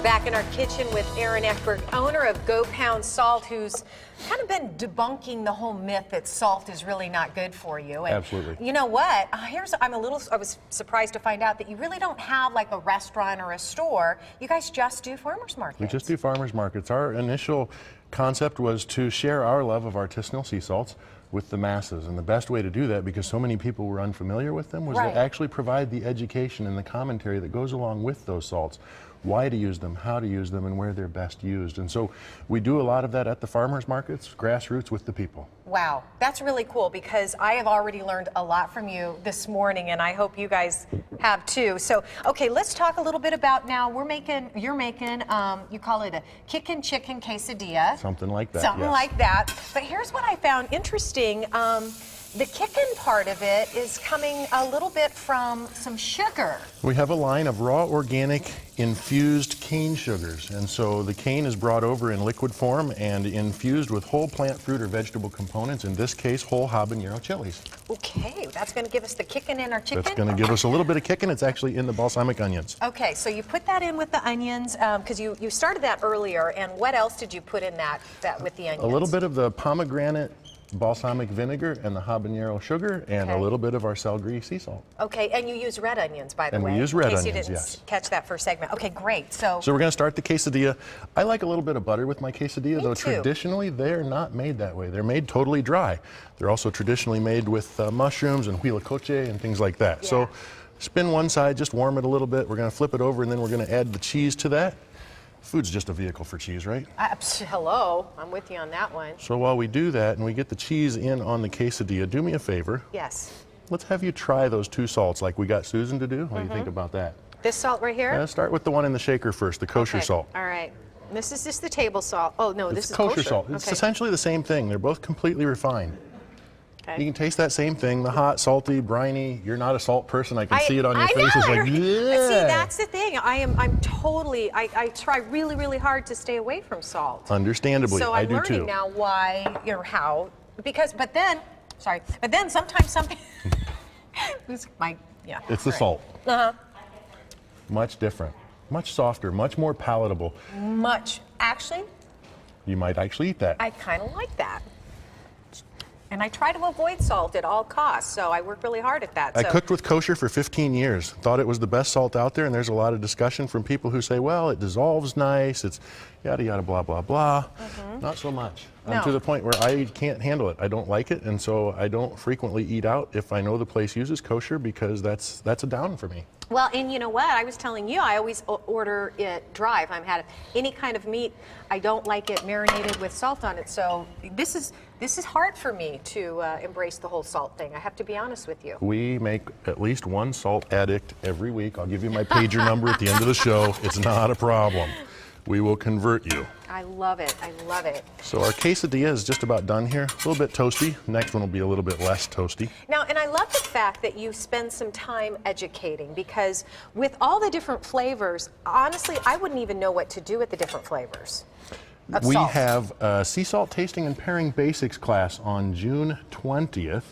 Back in our kitchen with Aaron Eckburg, owner of Go Pound Salt, who's kind of been debunking the whole myth that salt is really not good for you. And absolutely. You know what? I was surprised to find out that you really don't have like a restaurant or a store. You guys just do farmers markets. We just do farmers markets. Our initial concept was to share our love of artisanal sea salts with the masses, and the best way to do that, because so many people were unfamiliar with them, was to actually provide the education and the commentary that goes along with those salts. Why to use them, how to use them, and where they're best used. And so we do a lot of that at the farmers markets, grassroots with the people. Wow, that's really cool, because I have already learned a lot from you this morning, and I hope you guys have too. So, okay, let's talk a little bit about now. You're making, you call it a kickin' chicken quesadilla. Something like that. Something like that. But here's what I found interesting. The kickin' part of it is coming a little bit from some sugar. We have a line of raw organic infused cane sugars, and so the cane is brought over in liquid form and infused with whole plant, fruit, or vegetable components, in this case whole habanero chilies. Okay, that's going to give us the kickin' in our chicken? That's going to give us a little bit of kickin'. It's actually in the balsamic onions. Okay, so you put that in with the onions, because you started that earlier, and what else did you put in that with the onions? A little bit of the pomegranate balsamic vinegar and the habanero sugar, and a little bit of our celery sea salt. Okay, and you use red onions, by the way. And we use red onions, yes. In case you didn't catch that first segment. Okay, great. So we're going to start the quesadilla. I like a little bit of butter with my quesadilla, though too. Traditionally they're not made that way. They're made totally dry. They're also traditionally made with mushrooms and huitlacoche and things like that. Yeah. So spin one side, just warm it a little bit. We're going to flip it over, and then we're going to add the cheese to that. Food's just a vehicle for cheese, right? Hello, I'm with you on that one. So while we do that and we get the cheese in on the quesadilla, do me a favor. Yes. Let's have you try those two salts like we got Susan to do. What do you think about that? This salt right here? Let's start with the one in the shaker first, the kosher salt. All right. This is just the table salt. Oh, no, this is kosher salt. It's essentially the same thing. They're both completely refined. Okay. You can taste that same thing, the hot, salty, briny. You're not a salt person. I can see it on your face. It's like, yeah. See, that's the thing. I'm totally, I try really, really hard to stay away from salt. Understandably, so I do too. I'm learning now why, how, but then sometimes something, it's the salt. Much different, much softer, much more palatable. Actually. You might actually eat that. I kind of like that. And I try to avoid salt at all costs, so I work really hard at that. I cooked with kosher for 15 years. Thought it was the best salt out there, and there's a lot of discussion from people who say, well, it dissolves nice, it's yada yada blah blah blah. Not so much. I'm to the point where I can't handle it. I don't like it, and so I don't frequently eat out if I know the place uses kosher, because that's a down for me. Well, and you know what? I was telling you, I always order it dry. If I'm had any kind of meat, I don't like it marinated with salt on it. So this is hard for me to embrace the whole salt thing. I have to be honest with you. We make at least one salt addict every week. I'll give you my pager number at the end of the show. It's not a problem. We will convert you. I love it. I love it. So our quesadilla is just about done here. A little bit toasty. Next one will be a little bit less toasty. Now, and I love the fact that you spend some time educating, because with all the different flavors, honestly, I wouldn't even know what to do with the different flavors of We salt. have a sea salt tasting and pairing basics class on June 20th.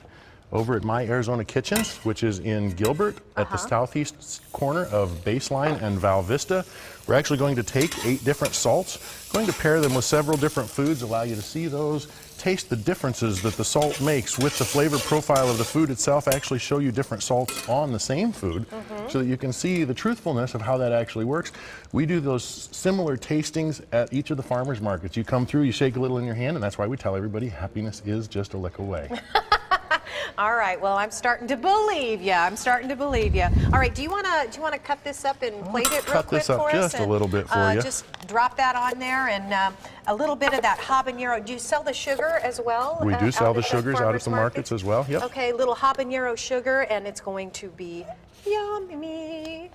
Over at My Arizona Kitchens, which is in Gilbert at the southeast corner of Baseline and Val Vista. We're actually going to take 8 different salts, going to pair them with several different foods, allow you to see those, taste the differences that the salt makes with the flavor profile of the food itself, actually show you different salts on the same food so that you can see the truthfulness of how that actually works. We do those similar tastings at each of the farmers markets. You come through, you shake a little in your hand, and that's why we tell everybody happiness is just a lick away. All right. Well, I'm starting to believe you. I'm starting to believe you. All right. Do you want to cut this up and plate it real quick for us? Cut this up just a little bit for you. Just drop that on there, and a little bit of that habanero. Do you sell the sugar as well? We do sell the sugars out at the markets as well. Yep. Okay. Little habanero sugar, and it's going to be yummy.